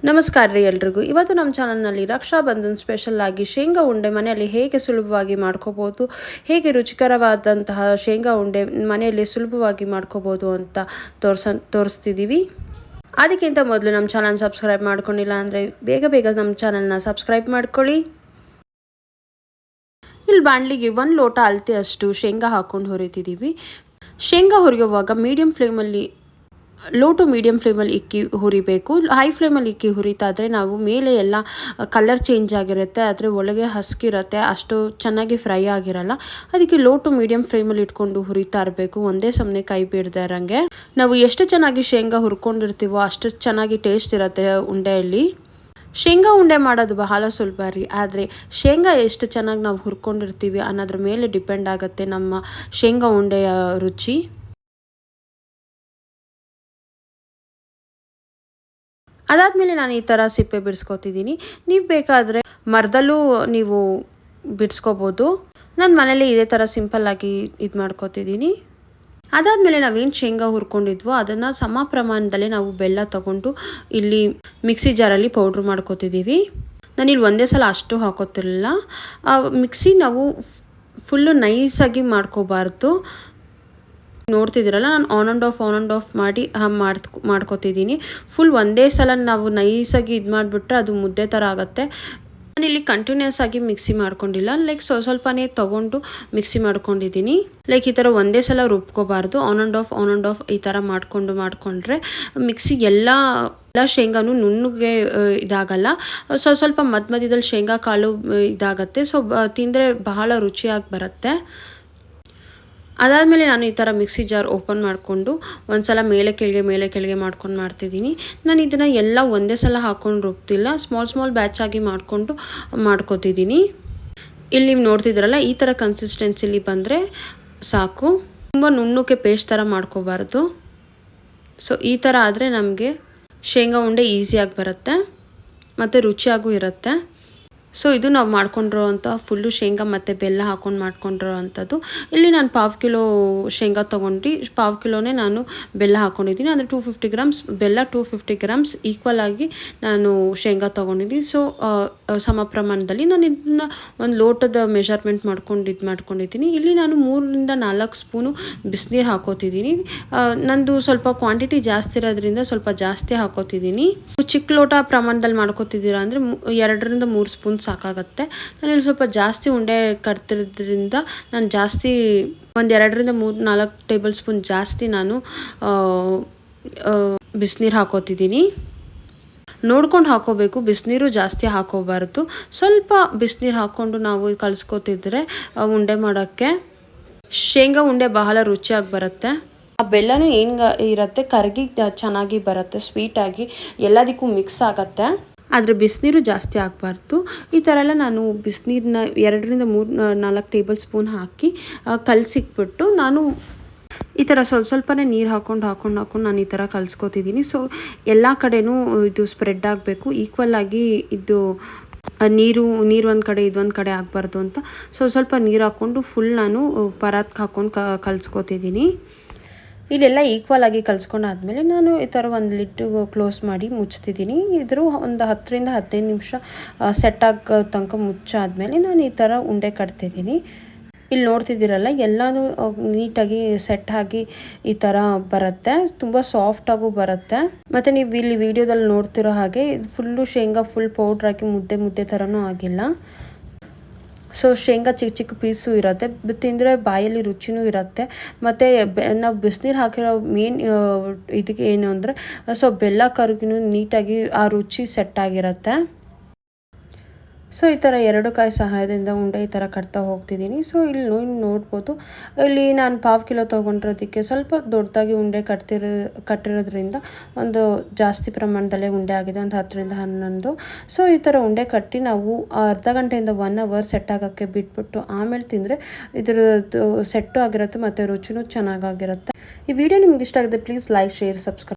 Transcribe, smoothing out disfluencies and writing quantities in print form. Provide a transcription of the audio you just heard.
ನಮಸ್ಕಾರ ರೀ ಎಲ್ರಿಗೂ. ಇವತ್ತು ನಮ್ಮ ಚಾನಲ್ನಲ್ಲಿ ರಕ್ಷಾ ಬಂಧನ್ ಸ್ಪೆಷಲ್ ಆಗಿ ಶೇಂಗಾ ಉಂಡೆ ಮನೆಯಲ್ಲಿ ಹೇಗೆ ಸುಲಭವಾಗಿ ಮಾಡ್ಕೋಬೋದು, ಹೇಗೆ ರುಚಿಕರವಾದಂತಹ ಶೇಂಗಾ ಉಂಡೆ ಮನೆಯಲ್ಲಿ ಸುಲಭವಾಗಿ ಮಾಡ್ಕೋಬೋದು ಅಂತ ತೋರಿಸ್ತಿದ್ದೀವಿ. ಅದಕ್ಕಿಂತ ಮೊದಲು ನಮ್ಮ ಚಾನಲ್ ಸಬ್ಸ್ಕ್ರೈಬ್ ಮಾಡ್ಕೊಂಡಿಲ್ಲ ಅಂದರೆ ಬೇಗ ನಮ್ಮ ಚಾನಲ್ನ ಸಬ್ಸ್ಕ್ರೈಬ್ ಮಾಡ್ಕೊಳ್ಳಿ. ಇಲ್ಲಿ ಬಾಣಲಿಗೆ 1 ಲೋಟ ಅಳತೆ ಅಷ್ಟು ಶೇಂಗಾ ಹಾಕ್ಕೊಂಡು ಹುರಿತಿದ್ದೀವಿ. ಶೇಂಗಾ ಹುರಿಯುವಾಗ ಲೋ ಟು ಮೀಡಿಯಮ್ ಫ್ಲೇಮಲ್ಲಿ ಇಕ್ಕಿ ಹುರಿಬೇಕು. ಹೈ ಫ್ಲೇಮಲ್ಲಿ ಇಕ್ಕಿ ಹುರಿತಾದರೆ ನಾವು ಮೇಲೆ ಎಲ್ಲ ಕಲರ್ ಚೇಂಜ್ ಆಗಿರುತ್ತೆ, ಆದರೆ ಒಳಗೆ ಹಸ್ಕಿರುತ್ತೆ, ಅಷ್ಟು ಚೆನ್ನಾಗಿ ಫ್ರೈ ಆಗಿರಲ್ಲ. ಅದಕ್ಕೆ ಲೋ ಟು ಮೀಡಿಯಮ್ ಫ್ಲೇಮಲ್ಲಿ ಇಟ್ಕೊಂಡು ಹುರಿತಾ ಇರಬೇಕು, ಒಂದೇ ಸಮನೆ ಕೈ ಬಿಡದೆ ಇರೋಂಗೆ. ನಾವು ಎಷ್ಟು ಚೆನ್ನಾಗಿ ಶೇಂಗಾ ಹುರ್ಕೊಂಡಿರ್ತೀವೋ ಅಷ್ಟು ಚೆನ್ನಾಗಿ ಟೇಸ್ಟ್ ಇರುತ್ತೆ ಉಂಡೆಯಲ್ಲಿ. ಶೇಂಗಾ ಉಂಡೆ ಮಾಡೋದು ಬಹಳ ಸುಲಭ ರೀ, ಆದರೆ ಶೇಂಗಾ ಎಷ್ಟು ಚೆನ್ನಾಗಿ ನಾವು ಹುರ್ಕೊಂಡಿರ್ತೀವಿ ಅನ್ನೋದ್ರ ಮೇಲೆ ಡಿಪೆಂಡ್ ಆಗುತ್ತೆ ನಮ್ಮ ಶೇಂಗಾ ಉಂಡೆಯ ರುಚಿ. ಅದಾದಮೇಲೆ ನಾನು ಈ ಥರ ಸಿಪ್ಪೆ ಬಿಡಿಸ್ಕೊತಿದ್ದೀನಿ. ನೀವು ಬೇಕಾದರೆ ಮರದಲ್ಲೂ ನೀವು ಬಿಡಿಸ್ಕೋಬೋದು. ನಾನು ಮನೇಲಿ ಇದೇ ಥರ ಸಿಂಪಲ್ಲಾಗಿ ಇದು ಮಾಡ್ಕೊತಿದ್ದೀನಿ. ಅದಾದಮೇಲೆ ನಾವೇನು ಶೇಂಗಾ ಹುರ್ಕೊಂಡಿದ್ವೋ ಅದನ್ನು ಸಮ ಪ್ರಮಾಣದಲ್ಲಿ ನಾವು ಬೆಲ್ಲ ತೊಗೊಂಡು ಇಲ್ಲಿ ಮಿಕ್ಸಿ ಜಾರಲ್ಲಿ ಪೌಡ್ರ್ ಮಾಡ್ಕೊತಿದ್ದೀವಿ. ನಾನಿಲ್ಲಿ ಒಂದೇ ಸಲ ಅಷ್ಟು ಹಾಕೋತಿರಲಿಲ್ಲ. ಮಿಕ್ಸಿ ನಾವು ಫುಲ್ಲು ನೈಸಾಗಿ ಮಾಡ್ಕೋಬಾರ್ದು. ನೋಡ್ತಿದ್ದೀರಲ್ಲ, ನಾನು ಆನ್ ಆ್ಯಂಡ್ ಆಫ್ ಮಾಡಿ ಮಾಡ್ಕೊತಿದ್ದೀನಿ. ಫುಲ್ ಒಂದೇ ಸಲ ನಾವು ನೈಸಾಗಿ ಇದು ಮಾಡಿಬಿಟ್ರೆ ಅದು ಮುದ್ದೆ ಥರ ಆಗುತ್ತೆ. ನಾನಿಲ್ಲಿ ಕಂಟಿನ್ಯೂಸ್ ಆಗಿ ಮಿಕ್ಸಿ ಮಾಡ್ಕೊಂಡಿಲ್ಲ, ಲೈಕ್ ಸ್ವಲ್ಪನೇ ತೊಗೊಂಡು ಮಿಕ್ಸಿ ಮಾಡ್ಕೊಂಡಿದ್ದೀನಿ. ಲೈಕ್ ಈ ಥರ ಒಂದೇ ಸಲ ರುಬ್ಕೋಬಾರ್ದು, ಆನ್ ಆ್ಯಂಡ್ ಆಫ್ ಈ ಥರ ಮಾಡ್ಕೊಂಡ್ರೆ ಮಿಕ್ಸಿ ಎಲ್ಲ ಶೇಂಗಾನು ನುಣ್ಣಗೆ ಇದಾಗಲ್ಲ. ಸ್ವಲ್ಪ ಮಧ್ಯದಲ್ಲಿ ಶೇಂಗಾ ಕಾಳು ಇದಾಗತ್ತೆ. ಸೊ ತಿಂದರೆ ಬಹಳ ರುಚಿಯಾಗಿ ಬರುತ್ತೆ. ಅದಾದಮೇಲೆ ನಾನು ಈ ಥರ ಮಿಕ್ಸಿ ಜಾರ್ ಓಪನ್ ಮಾಡಿಕೊಂಡು ಒಂದು ಸಲ ಮೇಲೆ ಕೆಳಗೆ ಮಾಡ್ಕೊಂಡು ಮಾಡ್ತಿದ್ದೀನಿ. ನಾನು ಇದನ್ನು ಎಲ್ಲ ಒಂದೇ ಸಲ ಹಾಕ್ಕೊಂಡು ರುಬ್ತಿಲ್ಲ, ಸ್ಮಾಲ್ ಬ್ಯಾಚ್ ಆಗಿ ಮಾಡ್ಕೊತಿದ್ದೀನಿ. ಇಲ್ಲಿ ನೀವು ನೋಡ್ತಿದ್ದೀರಲ್ಲ, ಈ ಥರ ಕನ್ಸಿಸ್ಟೆನ್ಸಿಲಿ ಬಂದರೆ ಸಾಕು. ತುಂಬ ನುಣ್ಣಗೆ ಪೇಸ್ಟ್ ಥರ ಮಾಡ್ಕೋಬಾರ್ದು. ಸೊ ಈ ಥರ ಆದರೆ ನಮಗೆ ಶೇಂಗಾ ಉಂಡೆ ಈಸಿಯಾಗಿ ಬರುತ್ತೆ ಮತ್ತು ರುಚಿಯಾಗೂ ಇರುತ್ತೆ. ಸೊ ಇದು ನಾವು ಮಾಡ್ಕೊಂಡಿರೋ ಅಂಥ ಫುಲ್ಲು ಶೇಂಗಾ ಮತ್ತು ಬೆಲ್ಲ ಹಾಕ್ಕೊಂಡು ಮಾಡ್ಕೊಂಡಿರೋ ಅಂಥದ್ದು. ಇಲ್ಲಿ ನಾನು 1/2 ಕಿಲೋ ಶೇಂಗಾ ತೊಗೊಂಡು 1/2 ಕಿಲೋನೇ ನಾನು ಬೆಲ್ಲ ಹಾಕ್ಕೊಂಡಿದ್ದೀನಿ. ಅಂದರೆ 250 ಗ್ರಾಮ್ಸ್ ಬೆಲ್ಲ, 250 ಗ್ರಾಮ್ಸ್ ಈಕ್ವಲ್ ಆಗಿ ನಾನು ಶೇಂಗಾ ತೊಗೊಂಡಿದ್ದೀನಿ. ಸೊ ಸಮ ಪ್ರಮಾಣದಲ್ಲಿ ನಾನು ಇದನ್ನ ಒಂದು ಲೋಟದ ಮೆಷರ್ಮೆಂಟ್ ಮಾಡ್ಕೊಂಡಿದ್ದೀನಿ. ಇಲ್ಲಿ ನಾನು 3ರಿಂದ 4 ಸ್ಪೂನು ಬಿಸಿನೀರು ಹಾಕೋತಿದ್ದೀನಿ. ನಂದು ಸ್ವಲ್ಪ ಕ್ವಾಂಟಿಟಿ ಜಾಸ್ತಿ ಇರೋದ್ರಿಂದ ಸ್ವಲ್ಪ ಜಾಸ್ತಿ ಹಾಕೋತಿದ್ದೀನಿ. ಚಿಕ್ಕ ಲೋಟ ಪ್ರಮಾಣದಲ್ಲಿ ಮಾಡ್ಕೋತಿದ್ದೀರಾ ಅಂದರೆ 2ರಿಂದ 3 ಸ್ಪೂನ್ ಸಾಕಾಗತ್ತೆ. ನಾನಿಲ್ಲಿ ಸ್ವಲ್ಪ ಜಾಸ್ತಿ ಉಂಡೆ ಕಟ್ತಿರೋದ್ರಿಂದ ನಾನು ಜಾಸ್ತಿ ಒಂದು 2ರಿಂದ 4 ಟೇಬಲ್ ಸ್ಪೂನ್ ಜಾಸ್ತಿ ನಾನು ಬಿಸಿನೀರು ಹಾಕೋತಿದ್ದೀನಿ. ನೋಡ್ಕೊಂಡು ಹಾಕೋಬೇಕು, ಬಿಸಿನೀರು ಜಾಸ್ತಿ ಹಾಕೋಬಾರ್ದು. ಸ್ವಲ್ಪ ಬಿಸಿನೀರು ಹಾಕ್ಕೊಂಡು ನಾವು ಕಲಿಸ್ಕೊತಿದ್ರೆ ಉಂಡೆ ಮಾಡೋಕ್ಕೆ ಶೇಂಗಾ ಉಂಡೆ ಬಹಳ ರುಚಿಯಾಗಿ ಬರುತ್ತೆ. ಆ ಬೆಲ್ಲನೂ ಏನು ಇರುತ್ತೆ ಕರಗಿ ಚೆನ್ನಾಗಿ ಬರುತ್ತೆ, ಸ್ವೀಟಾಗಿ ಎಲ್ಲದಕ್ಕೂ ಮಿಕ್ಸ್ ಆಗುತ್ತೆ. ಆದರೆ ಬಿಸಿನೀರು ಜಾಸ್ತಿ ಆಗಬಾರ್ದು. ಈ ಥರ ಎಲ್ಲ ನಾನು ಬಿಸಿನೀರನ್ನ 2ರಿಂದ 4 ಟೇಬಲ್ ಸ್ಪೂನ್ ಹಾಕಿ ಕಲಸಿಕ್ಬಿಟ್ಟು ನಾನು ಈ ಥರ ಸ್ವಲ್ಪನೇ ನೀರು ಹಾಕ್ಕೊಂಡು ನಾನು ಈ ಥರ ಕಲಿಸ್ಕೊತಿದ್ದೀನಿ. ಸೊ ಎಲ್ಲ ಕಡೆನೂ ಇದು ಸ್ಪ್ರೆಡ್ ಆಗಬೇಕು ಈಕ್ವಲ್ ಆಗಿ. ಇದು ನೀರು ಒಂದು ಕಡೆ ಇದೊಂದು ಕಡೆ ಆಗಬಾರ್ದು ಅಂತ ಸ್ವಲ್ಪ ನೀರು ಹಾಕ್ಕೊಂಡು ಫುಲ್ ನಾನು ಪರಾತ್ಗೆ ಹಾಕ್ಕೊಂಡು ಕಲಿಸ್ಕೊತಿದ್ದೀನಿ. ಇಲ್ಲೆಲ್ಲ ಈಕ್ವಲ್ ಆಗಿ ಕಲಿಸ್ಕೊಂಡಾದ್ಮೇಲೆ ನಾನು ಈ ಥರ ಒಂದು ಲಿಡ್ ಕ್ಲೋಸ್ ಮಾಡಿ ಮುಚ್ತಿದ್ದೀನಿ. ಇದ್ರ ಒಂದು 10ರಿಂದ 15 ನಿಮಿಷ ಸೆಟ್ ಆಗೋ ತನಕ ಮುಚ್ಚಾದ್ಮೇಲೆ ನಾನು ಈ ಥರ ಉಂಡೆ ಕಟ್ತಿದ್ದೀನಿ. ಇಲ್ಲಿ ನೋಡ್ತಿದ್ದೀರಲ್ಲ, ಎಲ್ಲನೂ ನೀಟಾಗಿ ಸೆಟ್ ಆಗಿ ಈ ಥರ ಬರುತ್ತೆ, ತುಂಬ ಸಾಫ್ಟಾಗೂ ಬರುತ್ತೆ. ಮತ್ತು ನೀವು ಇಲ್ಲಿ ವಿಡಿಯೋದಲ್ಲಿ ನೋಡ್ತಿರೋ ಹಾಗೆ ಫುಲ್ಲು ಶೇಂಗಾ ಫುಲ್ ಪೌಡ್ರ್ ಹಾಕಿ ಮುದ್ದೆ ಥರನೂ ಆಗಿಲ್ಲ. ಸೊ ಶೇಂಗಾ ಚಿಕ್ಕ ಪೀಸು ಇರುತ್ತೆ, ತಿಂದರೆ ಬಾಯಲ್ಲಿ ರುಚಿನೂ ಇರುತ್ತೆ. ಮತ್ತು ನಾವು ಬಿಸಿನೀರು ಹಾಕಿರೋ ಮೇನ್ ಇದಕ್ಕೆ ಏನು ಅಂದರೆ ಸೊ ಬೆಲ್ಲ ಕರಗಿನೂ ನೀಟಾಗಿ ಆ ರುಚಿ ಸೆಟ್ ಆಗಿರುತ್ತೆ. ಸೊ ಈ ಥರ 2 ಕಾಯಿ ಸಹಾಯದಿಂದ ಉಂಡೆ ಈ ಥರ ಕಟ್ತಾ ಹೋಗ್ತಿದ್ದೀನಿ. ಸೊ ಇಲ್ಲಿ ನೋಡ್ಬೋದು, ಇಲ್ಲಿ ನಾನು 1/2 ಕಿಲೋ ತೊಗೊಂಡಿರೋದಕ್ಕೆ ಸ್ವಲ್ಪ ದೊಡ್ಡದಾಗಿ ಉಂಡೆ ಕಟ್ಟಿರೋದ್ರಿಂದ ಒಂದು ಜಾಸ್ತಿ ಪ್ರಮಾಣದಲ್ಲೇ ಉಂಡೆ ಆಗಿದೆ, ಒಂದು 10ರಿಂದ 11. ಸೊ ಈ ಥರ ಉಂಡೆ ಕಟ್ಟಿ ನಾವು ಅರ್ಧ ಗಂಟೆಯಿಂದ 1 ಅವರ್ ಸೆಟ್ ಆಗೋಕ್ಕೆ ಬಿಟ್ಬಿಟ್ಟು ಆಮೇಲೆ ತಿಂದರೆ ಇದ್ರದ್ದು ಸೆಟ್ಟು ಆಗಿರುತ್ತೆ ಮತ್ತು ರುಚಿನೂ ಚೆನ್ನಾಗಿರುತ್ತೆ. ಈ ವಿಡಿಯೋ ನಿಮ್ಗೆ ಇಷ್ಟ ಆಗಿದೆ, ಪ್ಲೀಸ್ ಲೈಕ್, ಶೇರ್, ಸಬ್ಸ್ಕ್ರೈಬ್.